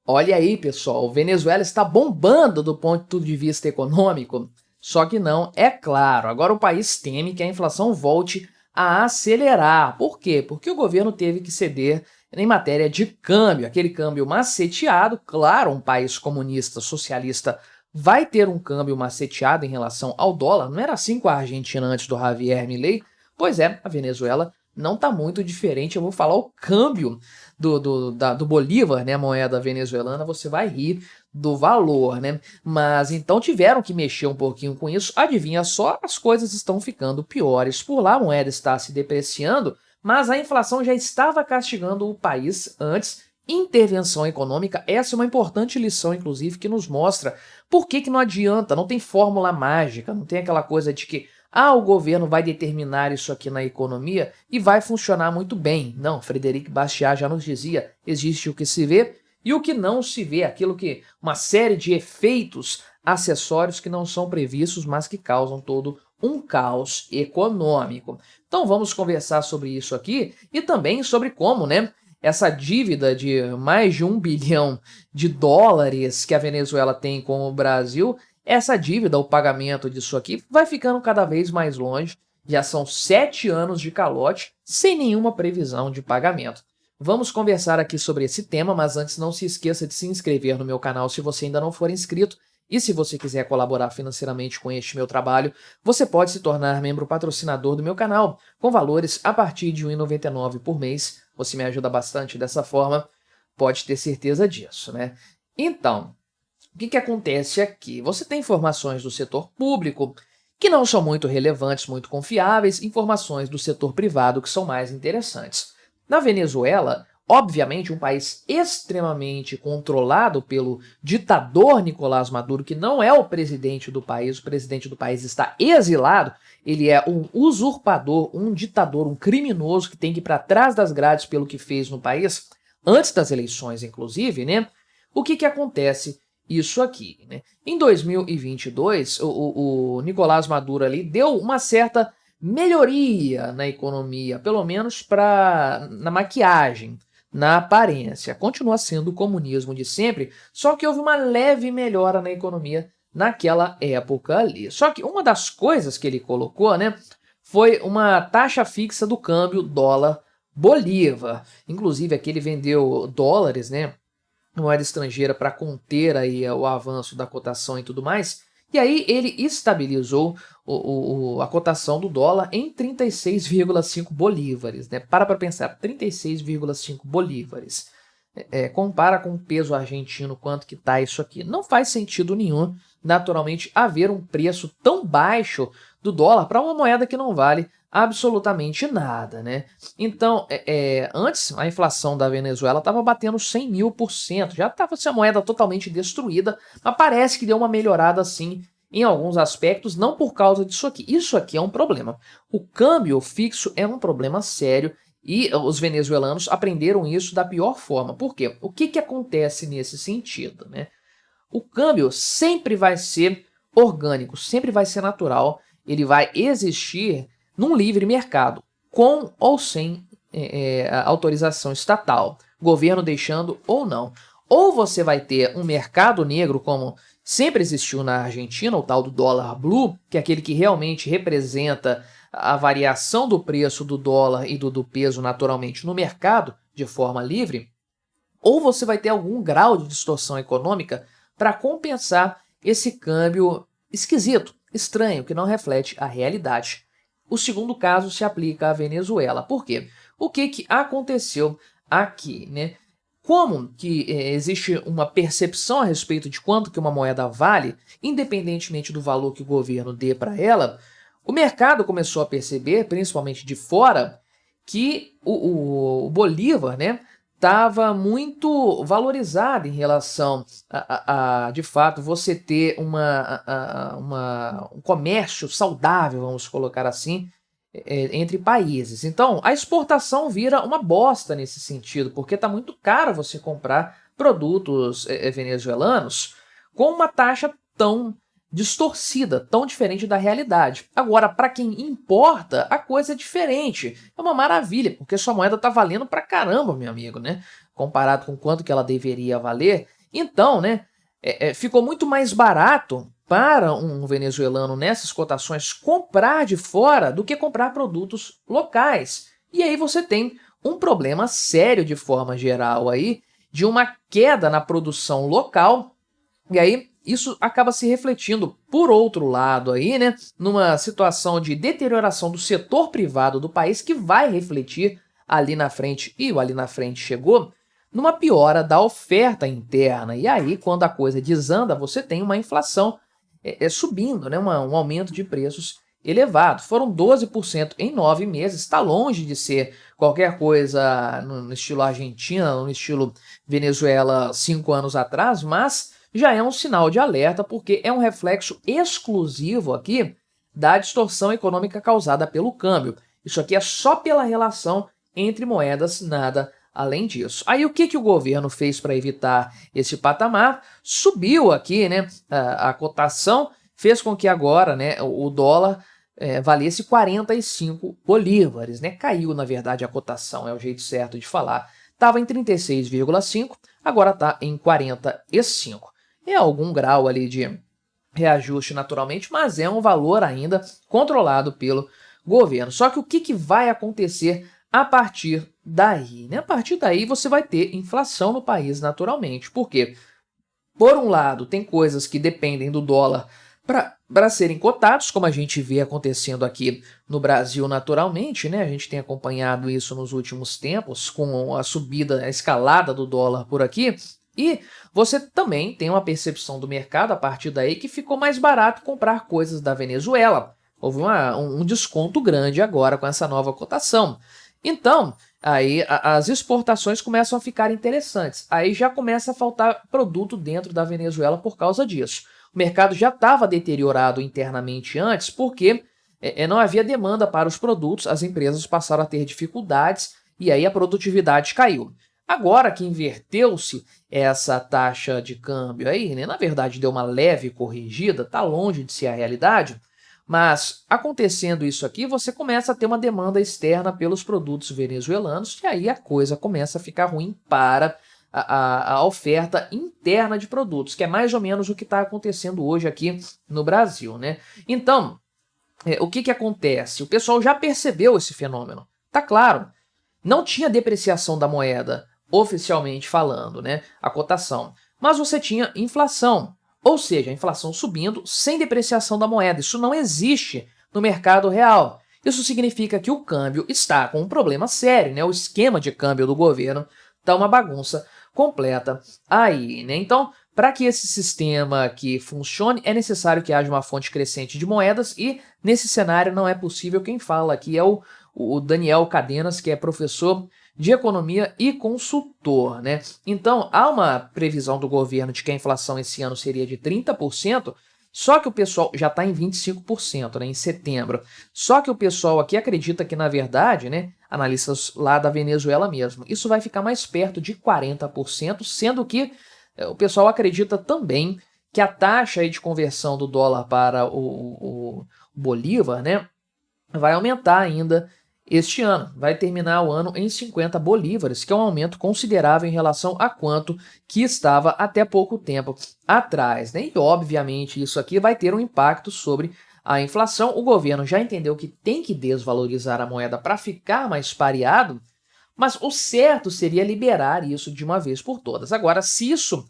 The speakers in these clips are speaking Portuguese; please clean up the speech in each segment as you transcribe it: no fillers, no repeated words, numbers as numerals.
Olha aí, pessoal, Venezuela está bombando do ponto de vista econômico. Só que não, é claro, agora o país teme que a inflação volte a acelerar. Por quê? Porque o governo teve que ceder em matéria de câmbio, aquele câmbio maceteado. Claro, um país comunista, socialista, vai ter um câmbio maceteado em relação ao dólar. Não era assim com a Argentina antes do Javier Milei? Pois é, a Venezuela não está muito diferente. Eu vou falar o câmbio do Bolívar, né, a moeda venezuelana, você vai rir do valor, né? Mas então tiveram que mexer um pouquinho com isso. Adivinha só, as coisas estão ficando piores. Por lá a moeda está se depreciando, mas a inflação já estava castigando o país antes. Intervenção econômica, essa é uma importante lição, inclusive, que nos mostra por que não adianta, não tem fórmula mágica, não tem aquela coisa de que o governo vai determinar isso aqui na economia e vai funcionar muito bem. Não, Frederic Bastiat já nos dizia, existe o que se vê e o que não se vê, aquilo que uma série de efeitos acessórios que não são previstos, mas que causam todo um caos econômico. Então vamos conversar sobre isso aqui e também sobre como, né, essa dívida de mais de US$ 1 bilhão que a Venezuela tem com o Brasil, essa dívida, o pagamento disso aqui, vai ficando cada vez mais longe. Já são 7 anos de calote sem nenhuma previsão de pagamento. Vamos conversar aqui sobre esse tema, mas antes não se esqueça de se inscrever no meu canal se você ainda não for inscrito. E se você quiser colaborar financeiramente com este meu trabalho, você pode se tornar membro patrocinador do meu canal, com valores a partir de R$ 1,99 por mês. Você me ajuda bastante dessa forma, pode ter certeza disso, né? Então, o que acontece aqui? Você tem informações do setor público que não são muito relevantes, muito confiáveis, informações do setor privado que são mais interessantes. Na Venezuela, obviamente, um país extremamente controlado pelo ditador Nicolás Maduro, que não é o presidente do país está exilado, ele é um usurpador, um ditador, um criminoso que tem que ir para trás das grades pelo que fez no país, antes das eleições, inclusive, né? O que acontece isso aqui, né? Em 2022, o Nicolás Maduro ali deu uma certa melhoria na economia, pelo menos na maquiagem, na aparência. Continua sendo o comunismo de sempre, só que houve uma leve melhora na economia naquela época ali. Só que uma das coisas que ele colocou, né, foi uma taxa fixa do câmbio dólar-bolívar. Inclusive aqui ele vendeu dólares, né, moeda estrangeira para conter aí o avanço da cotação e tudo mais. E aí ele estabilizou a cotação do dólar em 36,5 bolívares, né? Para pensar, 36,5 bolívares. Compara com o peso argentino, quanto que tá isso aqui. Não faz sentido nenhum, naturalmente, haver um preço tão baixo do dólar para uma moeda que não vale absolutamente nada, né? Então, antes a inflação da Venezuela estava batendo 100.000%, já estava a moeda totalmente destruída, mas parece que deu uma melhorada assim em alguns aspectos, não por causa disso aqui. Isso aqui é um problema. O câmbio fixo é um problema sério e os venezuelanos aprenderam isso da pior forma. Por quê? O que acontece nesse sentido, né? O câmbio sempre vai ser orgânico, sempre vai ser natural, ele vai existir num livre mercado, com ou sem autorização estatal, governo deixando ou não. Ou você vai ter um mercado negro, como sempre existiu na Argentina, o tal do dólar blue, que é aquele que realmente representa a variação do preço do dólar e do peso naturalmente no mercado, de forma livre, ou você vai ter algum grau de distorção econômica para compensar esse câmbio esquisito, estranho, que não reflete a realidade. O segundo caso se aplica à Venezuela. Por quê? O que aconteceu aqui, né? Como que existe uma percepção a respeito de quanto que uma moeda vale, independentemente do valor que o governo dê para ela, o mercado começou a perceber, principalmente de fora, que o Bolívar, né, estava muito valorizado em relação de fato, você ter um comércio saudável, vamos colocar assim, entre países. Então, a exportação vira uma bosta nesse sentido, porque está muito caro você comprar produtos venezuelanos com uma taxa tão distorcida, tão diferente da realidade. Agora, para quem importa, a coisa é diferente. É uma maravilha, porque sua moeda está valendo pra caramba, meu amigo, né? Comparado com quanto que ela deveria valer. Então, né, ficou muito mais barato para um venezuelano nessas cotações comprar de fora do que comprar produtos locais. E aí você tem um problema sério de forma geral aí, de uma queda na produção local, e aí isso acaba se refletindo, por outro lado aí, né, numa situação de deterioração do setor privado do país que vai refletir ali na frente, e o ali na frente chegou, numa piora da oferta interna. E aí, quando a coisa desanda, você tem uma inflação subindo, né, um aumento de preços elevado. Foram 12% em 9 meses, está longe de ser qualquer coisa no estilo Argentina, no estilo Venezuela 5 anos atrás, mas já é um sinal de alerta, porque é um reflexo exclusivo aqui da distorção econômica causada pelo câmbio. Isso aqui é só pela relação entre moedas, nada além disso. Aí o que o governo fez para evitar esse patamar? Subiu aqui, né, a cotação, fez com que agora, né, o dólar valesse 45 bolívares, né? Caiu, na verdade, a cotação, é o jeito certo de falar. Estava em 36,5, agora está em 45. É algum grau ali de reajuste naturalmente, mas é um valor ainda controlado pelo governo. Só que o que vai acontecer a partir daí, né? A partir daí você vai ter inflação no país naturalmente. Por quê? Por um lado, tem coisas que dependem do dólar para serem cotados, como a gente vê acontecendo aqui no Brasil naturalmente, né? A gente tem acompanhado isso nos últimos tempos, com a subida, a escalada do dólar por aqui. E você também tem uma percepção do mercado a partir daí que ficou mais barato comprar coisas da Venezuela. Houve um desconto grande agora com essa nova cotação. Então, aí as exportações começam a ficar interessantes. Aí já começa a faltar produto dentro da Venezuela por causa disso. O mercado já estava deteriorado internamente antes porque não havia demanda para os produtos, as empresas passaram a ter dificuldades e aí a produtividade caiu. Agora que inverteu-se essa taxa de câmbio aí, né, na verdade deu uma leve corrigida, está longe de ser a realidade, mas acontecendo isso aqui, você começa a ter uma demanda externa pelos produtos venezuelanos e aí a coisa começa a ficar ruim para a oferta interna de produtos, que é mais ou menos o que está acontecendo hoje aqui no Brasil, né? Então, o que acontece? O pessoal já percebeu esse fenômeno. Tá claro, não tinha depreciação da moeda, oficialmente falando, né? A cotação. Mas você tinha inflação. Ou seja, a inflação subindo sem depreciação da moeda. Isso não existe no mercado real. Isso significa que o câmbio está com um problema sério, né? O esquema de câmbio do governo está uma bagunça completa aí, né? Então, para que esse sistema aqui funcione, é necessário que haja uma fonte crescente de moedas e, nesse cenário, não é possível. Quem fala aqui é o Daniel Cadenas, que é professor de economia e consultor, né? Então, há uma previsão do governo de que a inflação esse ano seria de 30%, só que o pessoal já está em 25%, né, em setembro. Só que o pessoal aqui acredita que, na verdade, né, analistas lá da Venezuela mesmo, isso vai ficar mais perto de 40%, sendo que o pessoal acredita também que a taxa aí de conversão do dólar para o Bolívar, né, vai aumentar ainda este ano. Vai terminar o ano em 50 bolívares, que é um aumento considerável em relação a quanto que estava até pouco tempo atrás, né? E, obviamente, isso aqui vai ter um impacto sobre a inflação. O governo já entendeu que tem que desvalorizar a moeda para ficar mais pareado, mas o certo seria liberar isso de uma vez por todas. Agora, se isso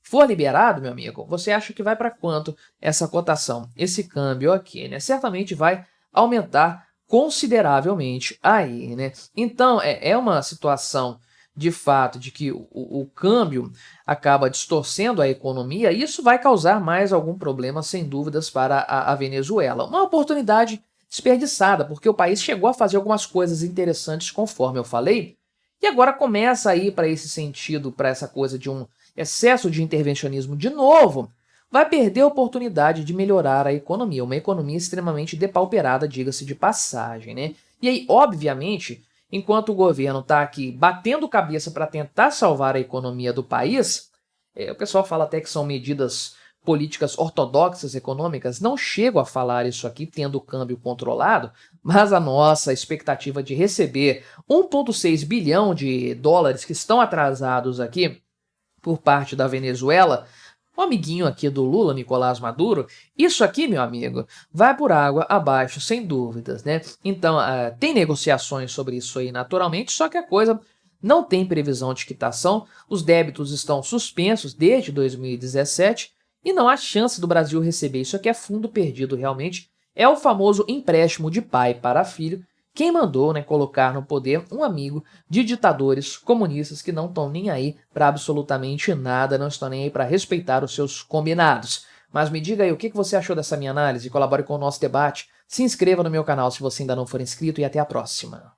for liberado, meu amigo, você acha que vai para quanto essa cotação, esse câmbio aqui, né? Certamente vai aumentar consideravelmente aí, né? Então, é uma situação de fato de que o câmbio acaba distorcendo a economia e isso vai causar mais algum problema, sem dúvidas, para a Venezuela. Uma oportunidade desperdiçada, porque o país chegou a fazer algumas coisas interessantes, conforme eu falei, e agora começa a ir para esse sentido, para essa coisa de um excesso de intervencionismo de novo, vai perder a oportunidade de melhorar a economia, uma economia extremamente depauperada, diga-se de passagem, né? E aí, obviamente, enquanto o governo está aqui batendo cabeça para tentar salvar a economia do país, o pessoal fala até que são medidas políticas ortodoxas econômicas, não chego a falar isso aqui tendo o câmbio controlado, mas a nossa expectativa de receber 1,6 bilhão de dólares que estão atrasados aqui por parte da Venezuela, o amiguinho aqui do Lula, Nicolás Maduro, isso aqui, meu amigo, vai por água abaixo, sem dúvidas, né? Então, tem negociações sobre isso aí naturalmente, só que a coisa não tem previsão de quitação, os débitos estão suspensos desde 2017 e não há chance do Brasil receber. Isso aqui é fundo perdido realmente, é o famoso empréstimo de pai para filho. Quem mandou, né, colocar no poder um amigo de ditadores comunistas que não estão nem aí para absolutamente nada, não estão nem aí para respeitar os seus combinados. Mas me diga aí o que você achou dessa minha análise, colabore com o nosso debate, se inscreva no meu canal se você ainda não for inscrito e até a próxima.